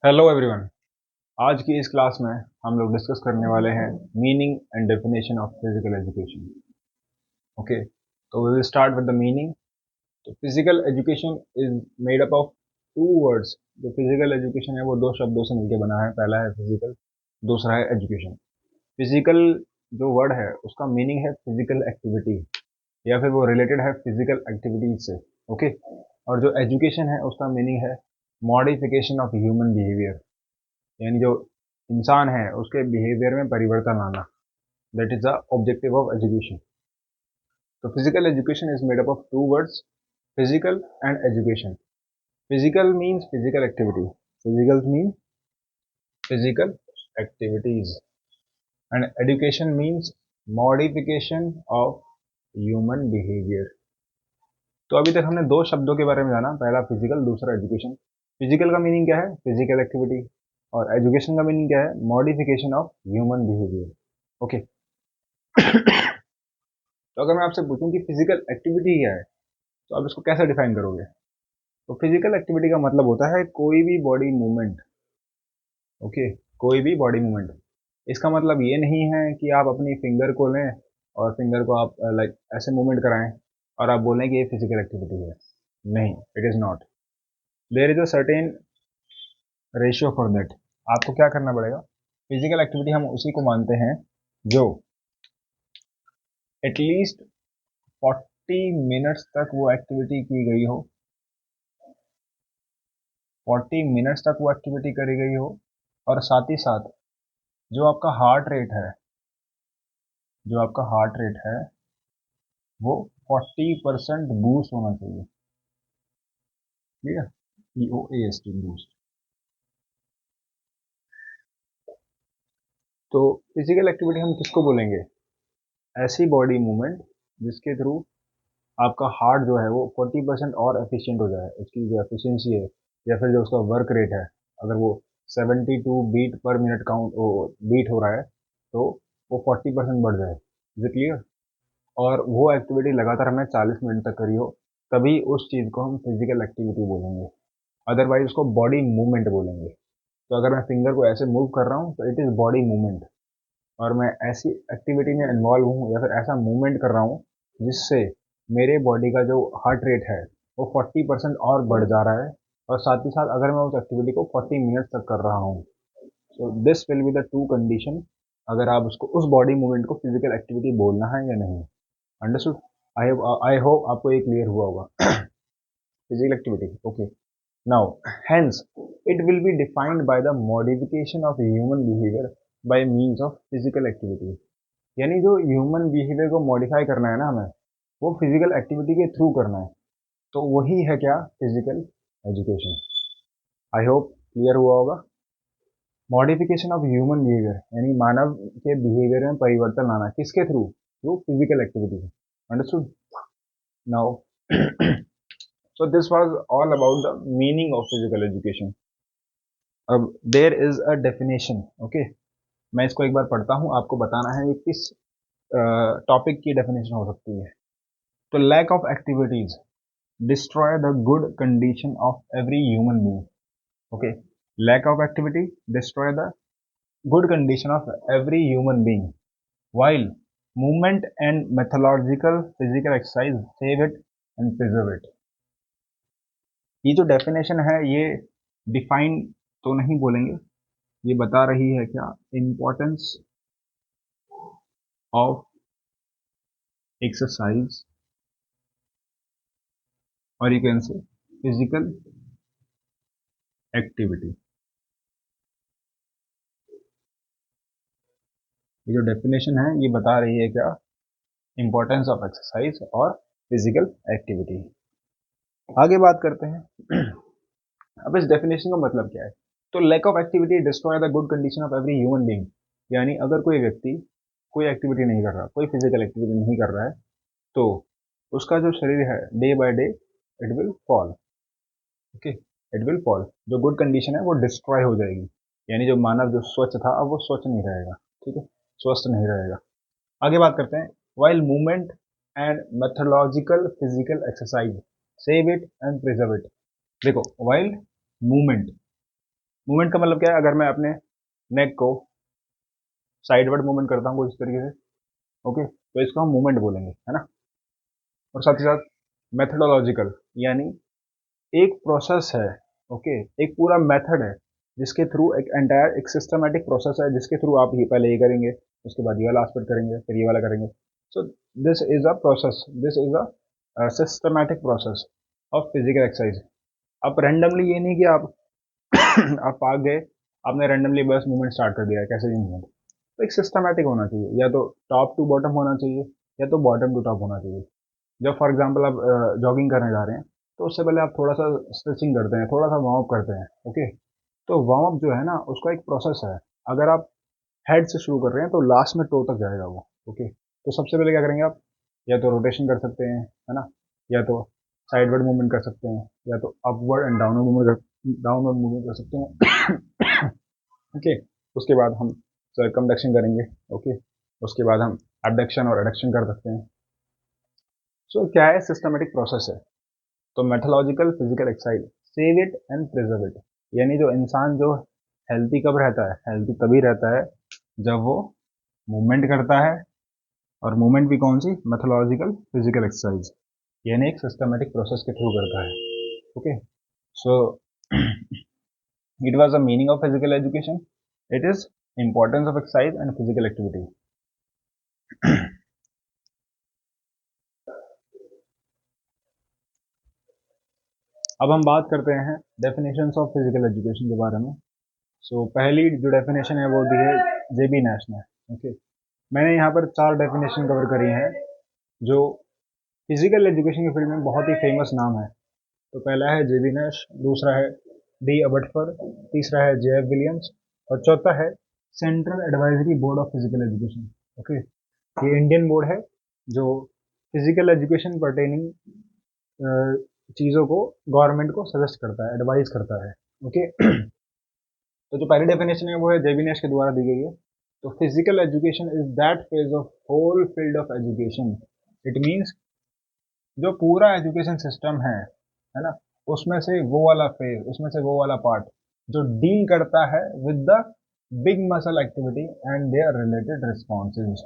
Hello everyone. आज की इस क्लास में हम लोग डिस्कस करने वाले हैं meaning and definition of physical education. Okay, तो we will start with the meaning. तो physical education is made up of two words. जो फिजिकल एजुकेशन है वो दो शब्दों से मिलकर बना है। पहला है फिजिकल, दूसरा है एजुकेशन। फिजिकल जो वर्ड है उसका मीनिंग है फिजिकल एक्टिविटी, या फिर वो रिलेटेड है फिजिकल एक्टिविटीज से। ओके, और जो एजुकेशन है उसका मीनिंग है मॉडिफिकेशन ऑफ ह्यूमन बिहेवियर, यानी जो इंसान है उसके बिहेवियर में परिवर्तन लाना। That is the objective of education. तो physical education is made up of two words, physical and education. Physical means physical activity, physical mean physical activities, and education means modification of human behaviour. तो अभी तक हमने दो शब्दों के बारे में जाना, पहला फिजिकल, दूसरा एजुकेशन। फिजिकल का मीनिंग क्या है? Physical activity. और एजुकेशन का मीनिंग क्या है? Modification of human behaviour. Okay, तो अगर मैं आपसे पूछूं कि फिजिकल एक्टिविटी क्या है, तो आप इसको कैसे डिफाइन करोगे? तो फिजिकल एक्टिविटी का मतलब होता है कोई भी बॉडी मूवमेंट। ओके, कोई भी बॉडी मूवमेंट। इसका मतलब ये नहीं है कि आप अपनी फिंगर को लें और फिंगर को आप लाइक ऐसे मूवमेंट कराएं और आप बोलें कि ये फिजिकल एक्टिविटी है। नहीं, it is not. There is a certain ratio for that. आपको क्या करना पड़ेगा? फिजिकल एक्टिविटी हम उसी को मानते हैं जो एटलीस्ट 40 मिनट्स तक वो एक्टिविटी की गई हो, 40 मिनट्स तक वो एक्टिविटी करी गई हो, और साथ ही साथ जो आपका हार्ट रेट है, जो आपका हार्ट रेट है वो 40% बूस्ट होना चाहिए। क्लियर? EOAST, boost. तो फिजिकल एक्टिविटी हम किसको बोलेंगे? ऐसी बॉडी मूवमेंट जिसके थ्रू आपका हार्ट जो है वो 40% और एफिशिएंट हो जाए, उसकी जो एफिशिएंसी है या फिर जो उसका वर्क रेट है, अगर वो 72 बीट पर मिनट काउंट बीट हो रहा है तो वो 40% बढ़ जाए। Is it clear? और वो एक्टिविटी लगातार हमने 40 मिनट तक करी हो, तभी उस चीज़ को हम फिजिकल एक्टिविटी बोलेंगे। अदरवाइज उसको बॉडी मूवमेंट बोलेंगे। तो अगर मैं फिंगर को ऐसे मूव कर रहा हूँ तो इट इज़ बॉडी मूवमेंट, और मैं ऐसी एक्टिविटी में इन्वॉल्व हूँ या फिर ऐसा मूवमेंट कर रहा हूँ जिससे मेरे बॉडी का जो हार्ट रेट है वो 40% और बढ़ जा रहा है, और साथ ही साथ अगर मैं उस एक्टिविटी को 40 मिनट तक कर रहा हूँ। So this will be the two condition, अगर आप उसको उस बॉडी मूवमेंट को फिजिकल एक्टिविटी बोलना है या नहीं। अंडरस्टूड? आई होप आपको ये क्लियर हुआ होगा। Physical activity. Okay, now hence it will be defined by the modification of human behavior by means of physical activity। यानी जो ह्यूमन बिहेवियर को मॉडिफाई करना है ना हमें, वो फिजिकल एक्टिविटी के थ्रू करना है। तो वही है क्या? Physical education. I hope clear हुआ होगा। मॉडिफिकेशन ऑफ ह्यूमन बिहेवियर यानी मानव के बिहेवियर में परिवर्तन लाना, किसके through? Through physical activity. Understood? Now so this was all about the meaning of physical education। अब there is a definition. Okay, मैं इसको एक बार पढ़ता हूँ, आपको बताना है ये किस टॉपिक की डेफिनेशन हो सकती है। तो lack of activities destroy the good condition of every human being. Okay, lack of activity destroy the good condition of every human being, while movement and methodological physical exercise save it and preserve it। ये जो definition है ये define तो नहीं बोलेंगे, ये बता रही है क्या? इम्पोर्टेंस ऑफ एक्सरसाइज, और you can say physical activity. ये जो डेफिनेशन है ये बता रही है क्या? इम्पोर्टेंस ऑफ एक्सरसाइज और फिजिकल एक्टिविटी। आगे बात करते हैं। अब इस डेफिनेशन का मतलब क्या है? तो lack of activity destroy the good condition of every human being, यानी अगर कोई व्यक्ति कोई एक्टिविटी नहीं कर रहा, कोई फिजिकल एक्टिविटी नहीं कर रहा है, तो उसका जो शरीर है day by day it will fall. Okay, it will fall. जो गुड कंडीशन है वो डिस्ट्रॉय हो जाएगी, यानी जो मानव जो स्वच्छ था अब वो स्वच्छ नहीं रहेगा। ठीक है, स्वस्थ नहीं रहेगा। आगे बात करते हैं। While movement and mythological physical exercise save it and preserve it. देखो, वाइल मूवमेंट, मूवमेंट का मतलब क्या है, अगर मैं अपने नेक को साइडवर्ड मूवमेंट करता हूँ कुछ तरीके से, ओके, तो इसको हम मूवमेंट बोलेंगे, है ना। और साथ ही साथ मेथडोलॉजिकल, यानी एक प्रोसेस है, ओके, एक पूरा मेथड है जिसके थ्रू एक एंटायर एक सिस्टमेटिक प्रोसेस है जिसके थ्रू आप ये पहले ये करेंगे, उसके बाद ये वाला एस्पेक्ट करेंगे, फिर ये वाला करेंगे। So this is a process, this is a systematic process of physical exercise. आप रैंडमली ये नहीं कि आप आप भाग गए, आपने रैंडमली बस मूवमेंट स्टार्ट कर दिया, कैसे भी मूवमेंट। तो एक सिस्टमेटिक होना चाहिए, या तो टॉप टू बॉटम होना चाहिए, या तो बॉटम टू टॉप होना चाहिए। जब फॉर एग्जांपल आप जॉगिंग करने जा रहे हैं, तो उससे पहले आप थोड़ा सा स्ट्रेचिंग करते हैं, थोड़ा सा वार्म अप करते हैं, ओके। तो वार्म अप जो है ना, उसका एक प्रोसेस है। अगर आप हेड से शुरू कर रहे हैं तो लास्ट में टो तक जाएगा वो, ओके। तो सबसे पहले क्या करेंगे आप, या तो रोटेशन कर सकते हैं, है ना, या तो साइडवर्ड मूवमेंट कर सकते हैं, या तो अपवर्ड एंड डाउनवर्ड मूवमेंट कर सकते हैं, ओके। उसके बाद हम सर्कमडक्शन करेंगे, ओके। उसके बाद हम एबडक्शन और एडक्शन कर सकते हैं। सो क्या है, सिस्टमेटिक प्रोसेस है। तो mythological physical exercise save it and preserve it, यानी जो इंसान जो हेल्थी कब रहता है, हेल्थी तभी रहता है जब वो मूवमेंट करता है, और मूवमेंट भी कौन सी, मेथोलॉजिकल फिजिकल एक्सरसाइज, यानी एक सिस्टमेटिक प्रोसेस के थ्रू करता है, okay. So it was the meaning of physical education, it is importance of exercise and physical activity. अब हम बात करते हैं डेफिनेशंस ऑफ फिजिकल एजुकेशन के बारे में। सो पहली जो डेफिनेशन है वो दी है जेबी नैश ने, ओके। मैंने यहाँ पर 4 डेफिनेशन कवर करी हैं जो फिजिकल एजुकेशन के फील्ड में बहुत ही फेमस नाम है। तो पहला है जेबी नैश, दूसरा है डी अबटफर, तीसरा है जे एफ विलियम्स, और चौथा है central advisory board of physical education, okay. ये इंडियन बोर्ड है जो फिजिकल एजुकेशन पर्टेनिंग चीज़ों को गवर्नमेंट को सजेस्ट करता है, एडवाइस करता है, ओके। तो जो पहली डेफिनेशन है वो है जेबी नैश के द्वारा दी गई है। तो physical education is that phase of whole field of education, it means जो पूरा एजुकेशन सिस्टम है ना, उसमें से वो वाला फेज, उसमें से वो वाला पार्ट जो डील करता है with the big muscle activity and their related responses,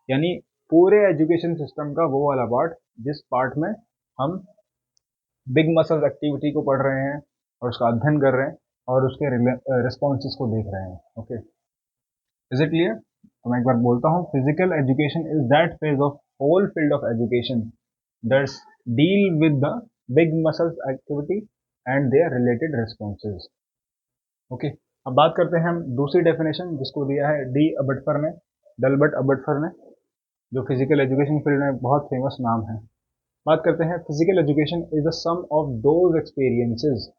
यानी पूरे एजुकेशन सिस्टम का वो वाला पार्ट जिस पार्ट में हम बिग मसल एक्टिविटी को पढ़ रहे हैं और उसका अध्ययन कर रहे हैं और उसके रिस्पॉन्सेज को देख रहे हैं, ओके। Is it clear? तो मैं एक बार बोलता हूँ, physical education is that phase of whole field of education that's deal with the big muscles activity and their related responses, okay. अब बात करते हैं हम दूसरी डेफिनेशन जिसको दिया है डी अबटफर ने, डलबर्ट अबटफर ने, जो फिजिकल एजुकेशन फील्ड में बहुत फेमस नाम है। बात करते हैं, physical education is the sum of those experiences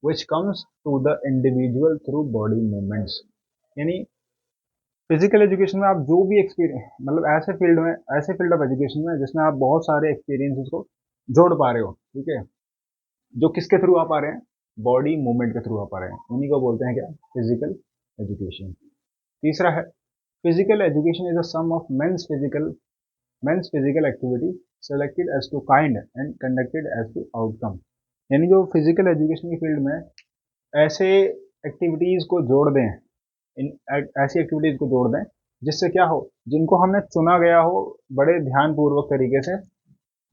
which comes to the individual through body movements, यानी फिजिकल एजुकेशन में आप जो भी एक्सपीरियंस, मतलब ऐसे फील्ड ऑफ एजुकेशन में जिसमें आप बहुत सारे एक्सपीरियंसेस को जोड़ पा रहे हो, ठीक है, जो किसके थ्रू आप आ रहे हैं, बॉडी मूवमेंट के थ्रू आप आ रहे हैं, उन्हीं को बोलते हैं क्या, फिजिकल एजुकेशन। तीसरा है, physical education is a sum of men's physical activity selected as to kind and conducted as to outcome, यानी जो फिजिकल एजुकेशन की फील्ड में ऐसे एक्टिविटीज़ को जोड़ दें, ऐसी एक्टिविटीज़ को जोड़ दें जिससे क्या हो, जिनको हमने चुना गया हो बड़े ध्यानपूर्वक तरीके से,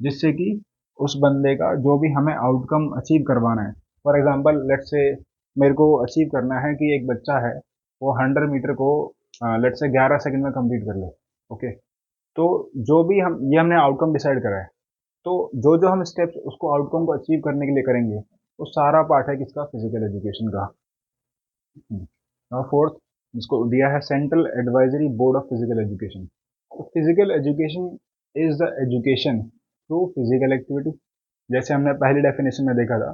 जिससे कि उस बंदे का जो भी हमें आउटकम अचीव करवाना है। फॉर एग्जांपल लेट्स से मेरे को अचीव करना है कि एक बच्चा है वो 100 मीटर को लेट्स से 11 सेकंड में कंप्लीट कर ले, ओके। तो जो भी हम ये हमने आउटकम डिसाइड करा है, तो जो जो हम स्टेप्स उसको आउटकम को अचीव करने के लिए करेंगे वो सारा पार्ट है किसका, फिजिकल एजुकेशन का। और फोर्थ, जिसको दिया है central advisory board of physical education. तो physical education is the education through physical activity, जैसे हमने पहली डेफिनेशन में देखा था,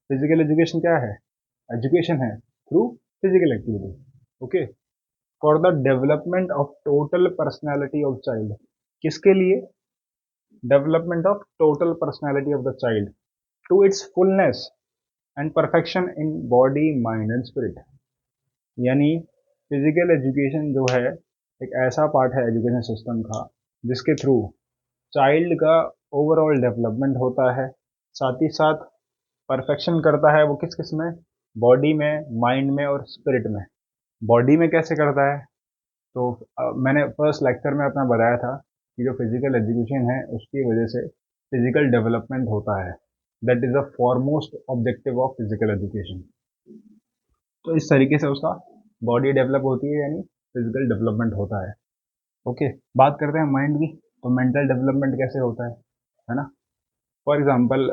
फिजिकल एजुकेशन क्या है, एजुकेशन है through physical activity, okay, for the development of total personality of child, किसके लिए, development of total personality of the child to its fullness and perfection in body mind and spirit, यानी physical education जो है एक ऐसा part है education system का जिसके थ्रू चाइल्ड का ओवरऑल डेवलपमेंट होता है, साथ ही साथ परफेक्शन करता है वो किस किस में, बॉडी में, माइंड में और स्पिरिट में। बॉडी में कैसे करता है, तो मैंने फर्स्ट लेक्चर में अपना बताया था कि जो फिजिकल एजुकेशन है उसकी वजह से फिजिकल डेवलपमेंट होता है। That is the foremost objective of physical education. तो इस तरीके से उसका बॉडी डेवलप होती है, यानी फिजिकल डेवलपमेंट होता है। ओके, बात करते हैं माइंड की। तो मेंटल डेवलपमेंट कैसे होता है ना। फॉर एग्जांपल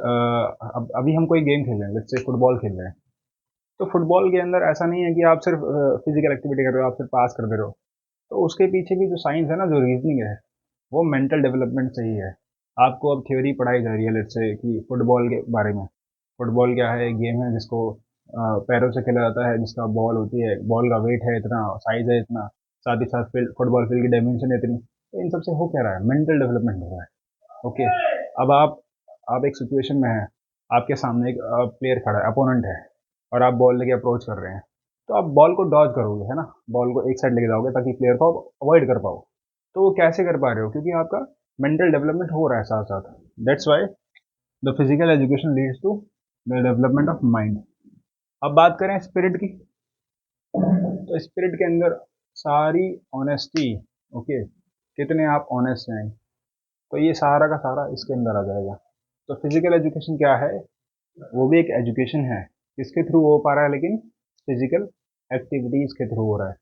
अब अभी हम कोई गेम खेल रहे हैं, लेट्स से फुटबॉल खेल रहे हैं। तो फुटबॉल के अंदर ऐसा नहीं है कि आप सिर्फ फिजिकल एक्टिविटी कर रहे हो, आप सिर्फ पास कर दे रहे हो। तो उसके पीछे भी जो साइंस है ना, जो रीजनिंग है, वो मेंटल डेवलपमेंट से ही है। आपको अब थ्योरी पढ़ाई जा रही है, लेट्स से कि फुटबॉल के बारे में। फुटबॉल क्या है, एक गेम है जिसको पैरों से खेला जाता है, जिसका बॉल होती है, बॉल का वेट है इतना, साइज है इतना, साथ ही साथ फील्ड, फुटबॉल फील्ड की डायमेंशन है इतनी। तो इन सबसे हो क्या रहा है, मेंटल डेवलपमेंट हो रहा है। ओके, अब आप एक सिचुएशन में हैं, आपके सामने एक प्लेयर खड़ा है, अपोनेंट है, और आप बॉल लेके अप्रोच कर रहे हैं। तो आप बॉल को डॉज करोगे, है ना, बॉल को एक साइड लेके जाओगे ताकि प्लेयर को अवॉइड कर पाओ। तो वो कैसे कर पा रहे हो, क्योंकि आपका मेंटल डेवलपमेंट हो रहा है साथ साथ। That's why the physical education leads to the development of mind. अब बात करें स्पिरिट की। तो स्पिरिट के अंदर सारी ऑनेस्टी, ओके, कितने आप ऑनेस्ट हैं, तो ये सारा का सारा इसके अंदर आ जाएगा। तो फिजिकल एजुकेशन क्या है, वो भी एक एजुकेशन है। किसके थ्रू हो पा रहा है, लेकिन फिजिकल एक्टिविटीज के थ्रू हो रहा है।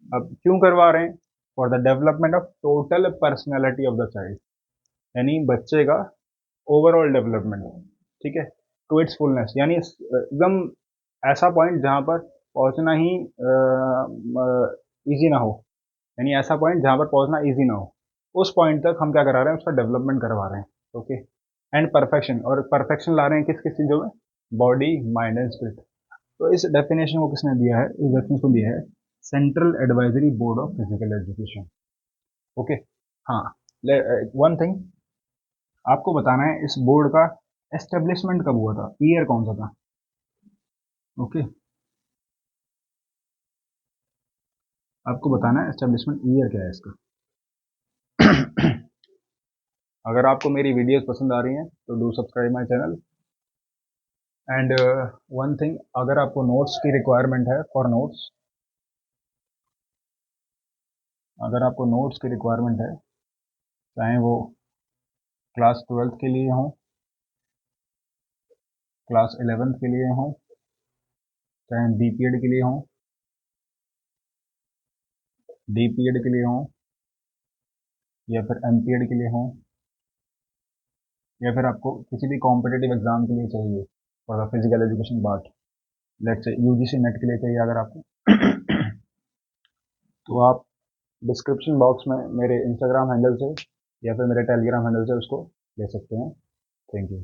अब क्यों करवा रहे हैं, for the development of total personality of the child, यानी बच्चे का ओवरऑल डेवलपमेंट, ठीक है, टू इट्स फुलनेस, यानी एकदम ऐसा पॉइंट जहाँ पर पहुँचना ही इजी ना हो, यानी ऐसा पॉइंट जहाँ पर पहुँचना इजी ना हो, उस पॉइंट तक हम क्या करा रहे हैं, उसका डेवलपमेंट करवा रहे हैं। ओके, एंड परफेक्शन, और परफेक्शन ला रहे हैं किस किस चीज़ों में, बॉडी, माइंड एंड स्पिरिट। तो इस डेफिनेशन को किसने दिया है, इस डेफिनेशन को दिया है central advisory board of physical education. Okay, हाँ, वन थिंग आपको बताना है, इस बोर्ड का एस्टेब्लिशमेंट कब हुआ था, ईयर कौन सा था। ओके, आपको बताना है एस्टेब्लिशमेंट ईयर क्या है इसका। अगर आपको मेरी वीडियोस पसंद आ रही हैं तो do subscribe my channel. And one thing, अगर आपको नोट्स की रिक्वायरमेंट है, फॉर नोट्स, अगर आपको नोट्स की रिक्वायरमेंट है, चाहे वो क्लास 12th के लिए हो, क्लास 11th के लिए हो, चाहे बी पी एड के लिए हो, डी पी एड के लिए हो, या फिर एम पी एड के लिए हो, या फिर आपको किसी भी कॉम्पिटेटिव एग्जाम के लिए चाहिए for the physical education part, let's say UGC net के लिए चाहिए अगर आपको, तो आप डिस्क्रिप्शन बॉक्स में मेरे इंस्टाग्राम हैंडल से या फिर मेरे टेलीग्राम हैंडल से उसको ले सकते हैं। Thank you.